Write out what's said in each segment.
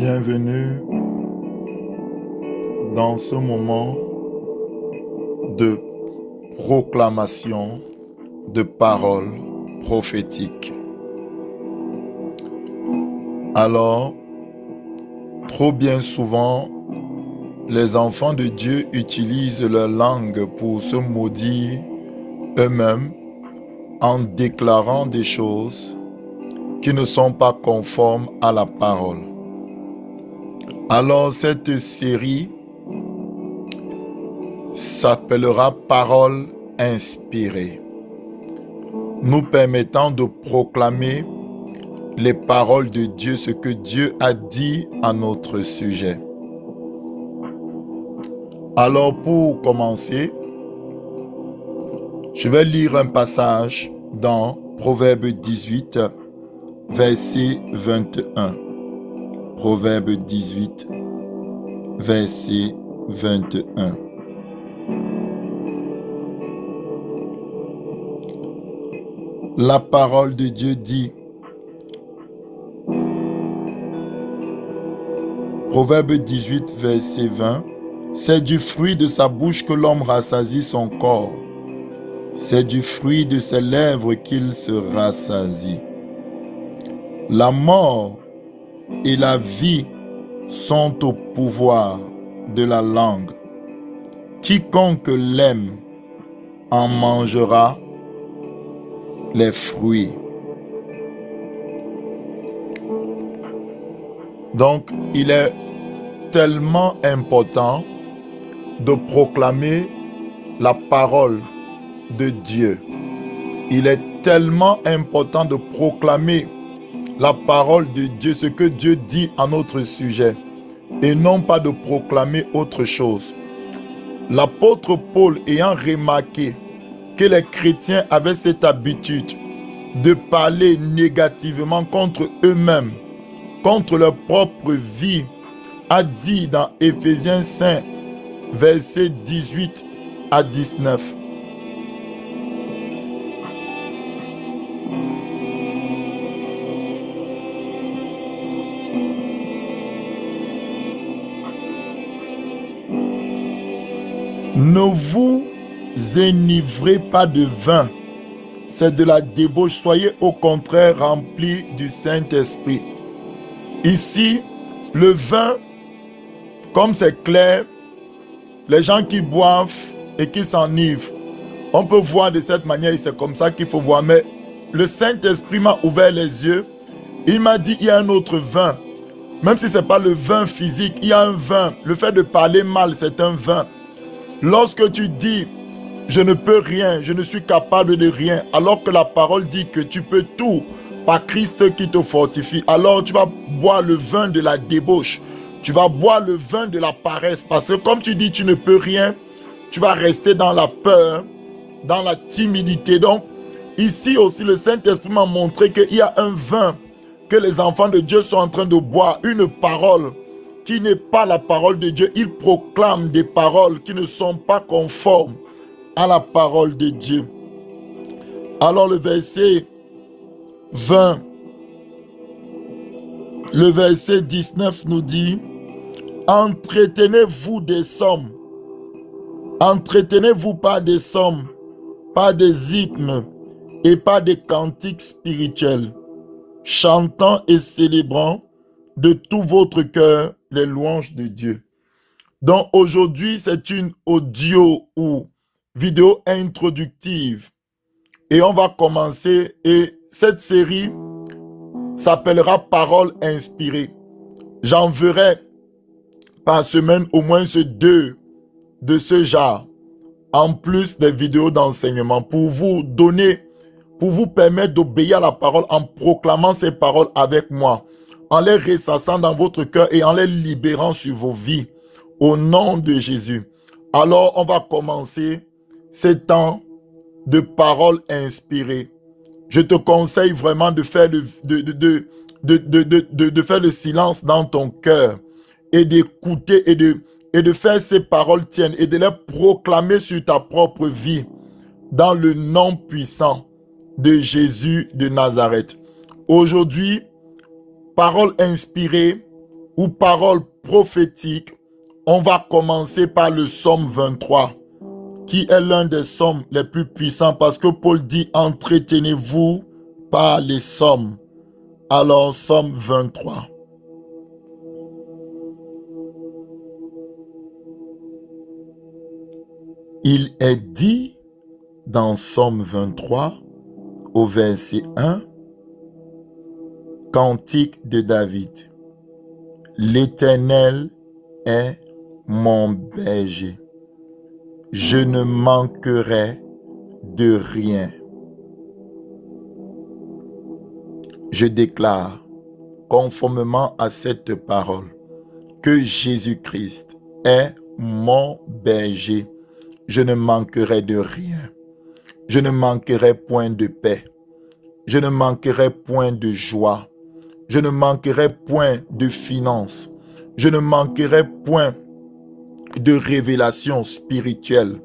Bienvenue dans ce moment de proclamation de paroles prophétiques. Alors, trop bien souvent, les enfants de Dieu utilisent leur langue pour se maudire eux-mêmes en déclarant des choses qui ne sont pas conformes à la parole. Alors cette série s'appellera Paroles inspirées, nous permettant de proclamer les paroles de Dieu, ce que Dieu a dit à notre sujet. Alors pour commencer, je vais lire un passage dans Proverbe 18, verset 21. Proverbe 18, verset 21. La parole de Dieu dit, Proverbe 18, verset 20, « C'est du fruit de sa bouche que l'homme rassasie son corps. C'est du fruit de ses lèvres qu'il se rassasie. La mort et la vie sont au pouvoir de la langue. Quiconque l'aime en mangera les fruits. » Donc, il est tellement important de proclamer la parole de Dieu. Il est tellement important de proclamer la parole de Dieu, ce que Dieu dit à notre sujet, et non pas de proclamer autre chose. L'apôtre Paul, ayant remarqué que les chrétiens avaient cette habitude de parler négativement contre eux-mêmes, contre leur propre vie, a dit dans Éphésiens 5, versets 18 à 19. Ne vous enivrez pas de vin, c'est de la débauche, soyez au contraire remplis du Saint-Esprit. Ici, le vin, comme c'est clair, les gens qui boivent et qui s'enivrent, on peut voir de cette manière et c'est comme ça qu'il faut voir. Mais le Saint-Esprit m'a ouvert les yeux, il m'a dit il y a un autre vin. Même si ce n'est pas le vin physique, il y a un vin. Le fait de parler mal, c'est un vin. Lorsque tu dis « je ne peux rien, je ne suis capable de rien », alors que la parole dit que tu peux tout par Christ qui te fortifie, alors tu vas boire le vin de la débauche, tu vas boire le vin de la paresse, parce que comme tu dis tu ne peux rien, tu vas rester dans la peur, dans la timidité. Donc ici aussi le Saint-Esprit m'a montré qu'il y a un vin que les enfants de Dieu sont en train de boire, une parole qui n'est pas la parole de Dieu. Ils proclament des paroles qui ne sont pas conformes à la parole de Dieu. Alors le verset 20, le verset 19 nous dit « Entretenez-vous des psaumes, entretenez-vous par des psaumes, par des hymnes et par des cantiques spirituels, chantant et célébrant de tout votre cœur les louanges de Dieu. » Donc aujourd'hui, c'est une audio ou vidéo introductive. Et on va commencer, et cette série s'appellera Paroles inspirées. J'enverrai par semaine au moins 2 de ce genre, en plus des vidéos d'enseignement, pour vous donner, pour vous permettre d'obéir à la parole en proclamant ces paroles avec moi, en les ressassant dans votre cœur et en les libérant sur vos vies, au nom de Jésus. Alors, on va commencer ces temps de paroles inspirées. Je te conseille vraiment de faire de faire le silence dans ton cœur et d'écouter et de faire ces paroles tiennes et de les proclamer sur ta propre vie dans le nom puissant de Jésus de Nazareth. Aujourd'hui, parole inspirée, ou paroles prophétiques, on va commencer par le psaume 23, qui est l'un des psaumes les plus puissants parce que Paul dit « Entretenez-vous par les psaumes ». Alors, psaume 23. Il est dit dans psaume 23, au verset 1, Cantique de David. L'Éternel est mon berger. Je ne manquerai de rien. Je déclare, conformément à cette parole, que Jésus-Christ est mon berger. Je ne manquerai de rien. Je ne manquerai point de paix. Je ne manquerai point de joie. Je ne manquerai point de finances. Je ne manquerai point de révélation spirituelle.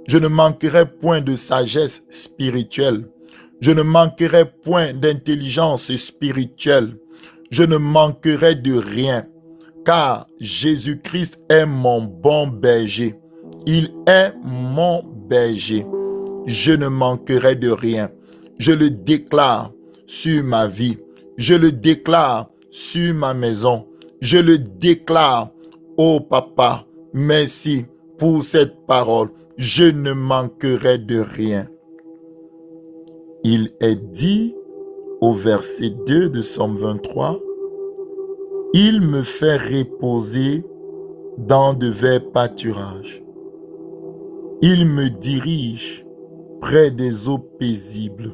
Je ne manquerai point de sagesse spirituelle. Je ne manquerai point d'intelligence spirituelle. Je ne manquerai de rien, car Jésus-Christ est mon bon berger. Il est mon berger. Je ne manquerai de rien. Je le déclare sur ma vie. Je le déclare sur ma maison. Je le déclare, oh papa, merci pour cette parole. Je ne manquerai de rien. Il est dit au verset 2 de Psaume 23, « Il me fait reposer dans de verts pâturages. Il me dirige près des eaux paisibles. »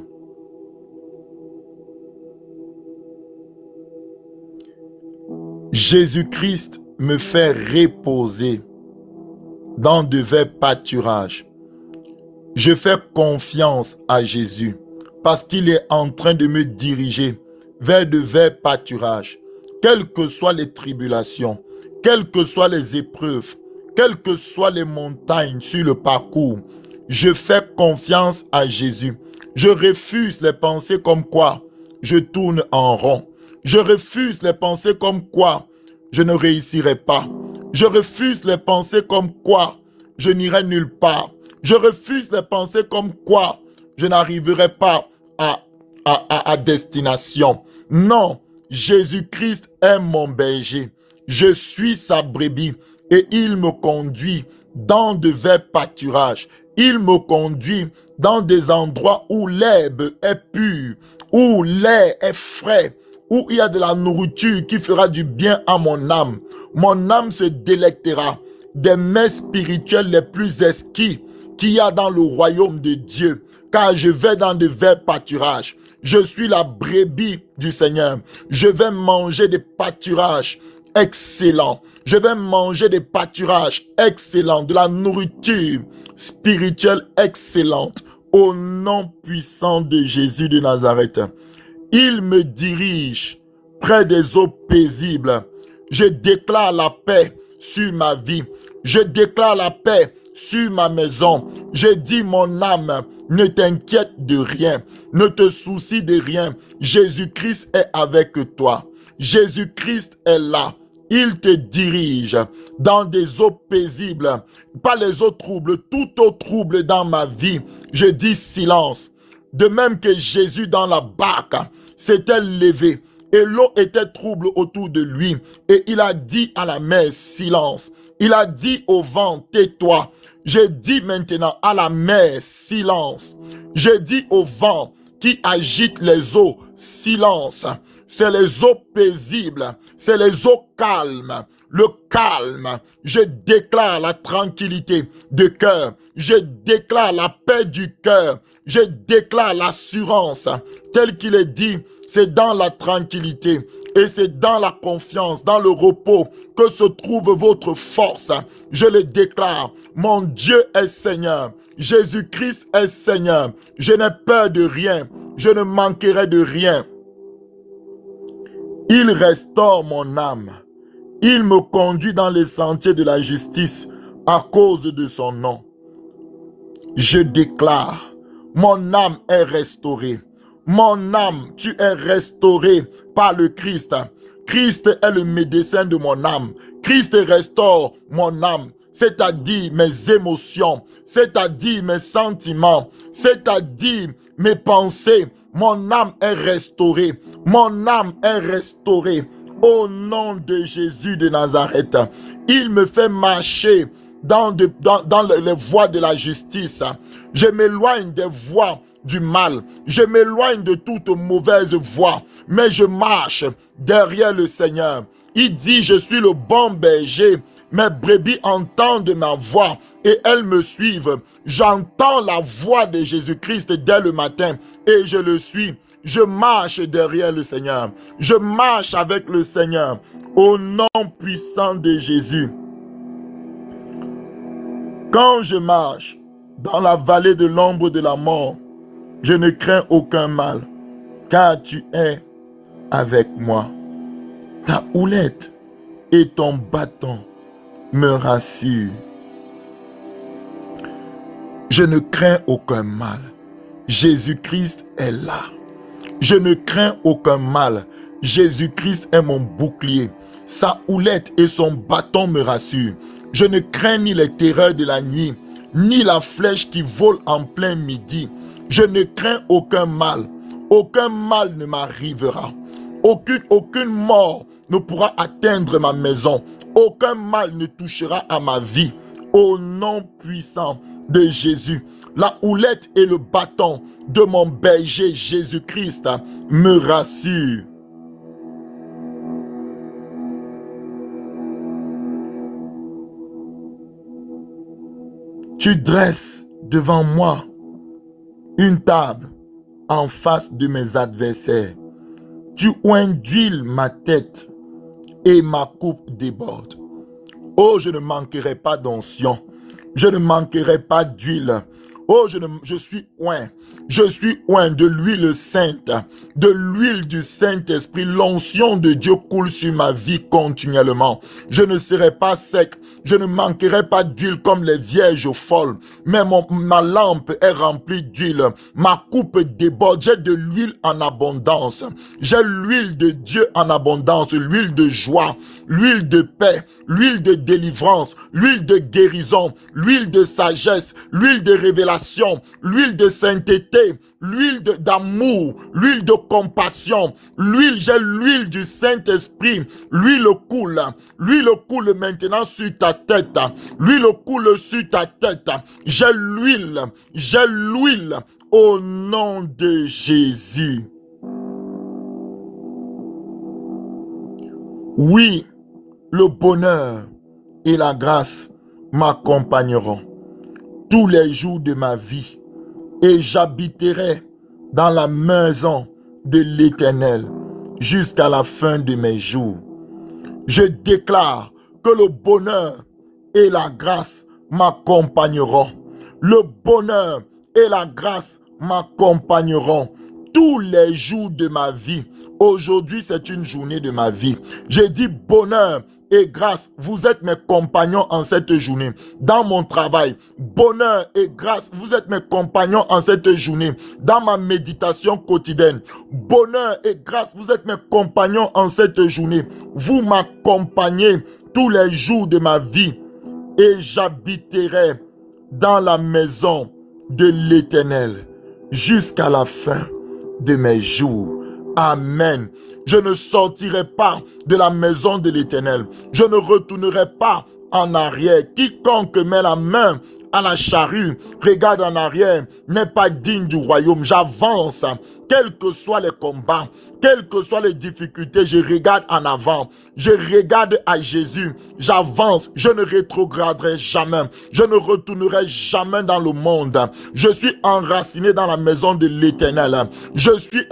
Jésus-Christ me fait reposer dans de verts pâturages. Je fais confiance à Jésus parce qu'il est en train de me diriger vers de verts pâturages. Quelles que soient les tribulations, quelles que soient les épreuves, quelles que soient les montagnes sur le parcours, je fais confiance à Jésus. Je refuse les pensées comme quoi je tourne en rond. Je refuse les pensées comme quoi je ne réussirai pas. Je refuse les pensées comme quoi je n'irai nulle part. Je refuse les pensées comme quoi je n'arriverai pas à destination. Non, Jésus-Christ est mon berger. Je suis sa brebis et il me conduit dans de verts pâturages. Il me conduit dans des endroits où l'herbe est pure, où l'air est frais, où il y a de la nourriture qui fera du bien à mon âme. Mon âme se délectera des mets spirituels les plus exquis qu'il y a dans le royaume de Dieu, car je vais dans de verts pâturages. Je suis la brebis du Seigneur. Je vais manger des pâturages excellents. Je vais manger des pâturages excellents, de la nourriture spirituelle excellente, au nom puissant de Jésus de Nazareth. Il me dirige près des eaux paisibles. Je déclare la paix sur ma vie. Je déclare la paix sur ma maison. Je dis, mon âme, ne t'inquiète de rien. Ne te soucie de rien. Jésus-Christ est avec toi. Jésus-Christ est là. Il te dirige dans des eaux paisibles, pas les eaux troubles, tout eau trouble dans ma vie. Je dis silence. De même que Jésus dans la barque s'était levé et l'eau était trouble autour de lui. Et il a dit à la mer, silence. Il a dit au vent, tais-toi. Je dis maintenant à la mer, silence. Je dis au vent qui agite les eaux, silence. C'est les eaux paisibles, c'est les eaux calmes. Le calme, je déclare la tranquillité de cœur. Je déclare la paix du cœur. Je déclare l'assurance. Tel qu'il est dit, c'est dans la tranquillité et c'est dans la confiance, dans le repos que se trouve votre force. Je le déclare, mon Dieu est Seigneur. Jésus-Christ est Seigneur. Je n'ai peur de rien. Je ne manquerai de rien. Il restaure mon âme. Il me conduit dans les sentiers de la justice à cause de son nom. Je déclare, mon âme est restaurée. Mon âme, tu es restaurée par le Christ. Christ est le médecin de mon âme. Christ restaure mon âme, c'est-à-dire mes émotions, c'est-à-dire mes sentiments, c'est-à-dire mes pensées. Mon âme est restaurée. Mon âme est restaurée. Au nom de Jésus de Nazareth, il me fait marcher dans les voies de la justice. Je m'éloigne des voies du mal. Je m'éloigne de toute mauvaise voie, mais je marche derrière le Seigneur. Il dit, je suis le bon berger. Mes brebis entendent ma voix et elles me suivent. J'entends la voix de Jésus-Christ dès le matin et je le suis. Je marche derrière le Seigneur. Je marche avec le Seigneur au nom puissant de Jésus. Quand je marche dans la vallée de l'ombre de la mort, je ne crains aucun mal, car tu es avec moi. Ta houlette et ton bâton me rassurent. Je ne crains aucun mal. Jésus-Christ est là. Je ne crains aucun mal. Jésus-Christ est mon bouclier. Sa houlette et son bâton me rassurent. Je ne crains ni les terreurs de la nuit, ni la flèche qui vole en plein midi. Je ne crains aucun mal. Aucun mal ne m'arrivera. Aucune mort ne pourra atteindre ma maison. Aucun mal ne touchera à ma vie. Au nom puissant de Jésus, la houlette et le bâton de mon berger Jésus-Christ me rassurent. Tu dresses devant moi une table en face de mes adversaires. Tu oins d'huile ma tête et ma coupe déborde. Oh, je ne manquerai pas d'onction. Je ne manquerai pas d'huile. Oh, je suis oint. Je suis oint de l'huile sainte, de l'huile du Saint-Esprit. L'onction de Dieu coule sur ma vie continuellement. Je ne serai pas sec. Je ne manquerai pas d'huile comme les vierges folles. Mais ma lampe est remplie d'huile. Ma coupe déborde. J'ai de l'huile en abondance. J'ai l'huile de Dieu en abondance. L'huile de joie, l'huile de paix, l'huile de délivrance, l'huile de guérison, l'huile de sagesse, l'huile de révélation, l'huile de sainteté, l'huile d'amour, l'huile de compassion, j'ai l'huile du Saint-Esprit, l'huile coule maintenant sur ta tête, l'huile coule sur ta tête, j'ai l'huile au nom de Jésus. Oui, le bonheur et la grâce m'accompagneront tous les jours de ma vie et j'habiterai dans la maison de l'Éternel jusqu'à la fin de mes jours. Je déclare que le bonheur et la grâce m'accompagneront. Le bonheur et la grâce m'accompagneront tous les jours de ma vie. Aujourd'hui, c'est une journée de ma vie. J'ai dit bonheur et grâce, vous êtes mes compagnons en cette journée. Dans mon travail, bonheur et grâce, vous êtes mes compagnons en cette journée. Dans ma méditation quotidienne, bonheur et grâce, vous êtes mes compagnons en cette journée. Vous m'accompagnez tous les jours de ma vie et j'habiterai dans la maison de l'Éternel jusqu'à la fin de mes jours. Amen. Je ne sortirai pas de la maison de l'Éternel. Je ne retournerai pas en arrière. Quiconque met la main à la charrue, regarde en arrière, n'est pas digne du royaume. J'avance, quels que soient les combats, quelles que soient les difficultés, je regarde en avant. Je regarde à Jésus. J'avance, je ne rétrograderai jamais. Je ne retournerai jamais dans le monde. Je suis enraciné dans la maison de l'Éternel. Je suis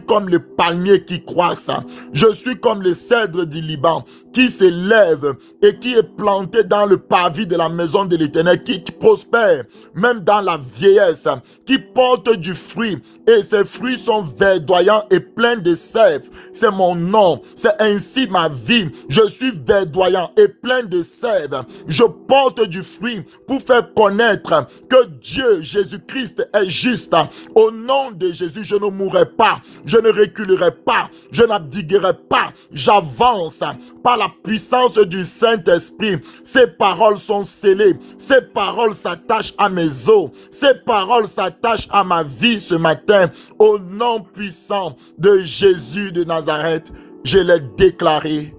comme le palmier qui croisse. Je suis comme le cèdre du Liban qui s'élève et qui est planté dans le parvis de la maison de l'Éternel, qui prospère même dans la vieillesse, qui porte du fruit et ses fruits sont verdoyants et pleins de sève. C'est mon nom. C'est ainsi ma vie. Je suis verdoyant et plein de sève. Je porte du fruit pour faire connaître que Dieu, Jésus-Christ, est juste. Au nom de Jésus, je ne mourrai pas, je ne reculerai pas, je n'abdiguerai pas. J'avance par la puissance du Saint-Esprit. Ces paroles sont scellées. Ces paroles s'attachent à mes os. Ces paroles s'attachent à ma vie ce matin. Au nom puissant de Jésus de Nazareth, je l'ai déclaré.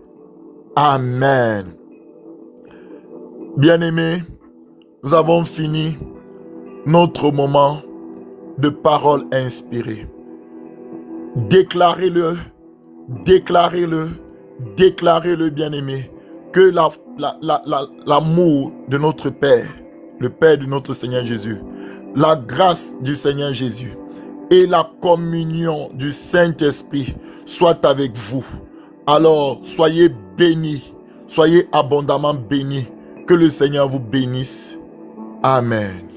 Amen. Bien-aimés, nous avons fini notre moment de paroles inspirées. Déclarez-le, déclarez-le, déclarez-le, bien-aimé, que l'amour de notre Père, le Père de notre Seigneur Jésus, la grâce du Seigneur Jésus et la communion du Saint-Esprit soient avec vous. Alors, soyez bénis, soyez abondamment bénis. Que le Seigneur vous bénisse. Amen.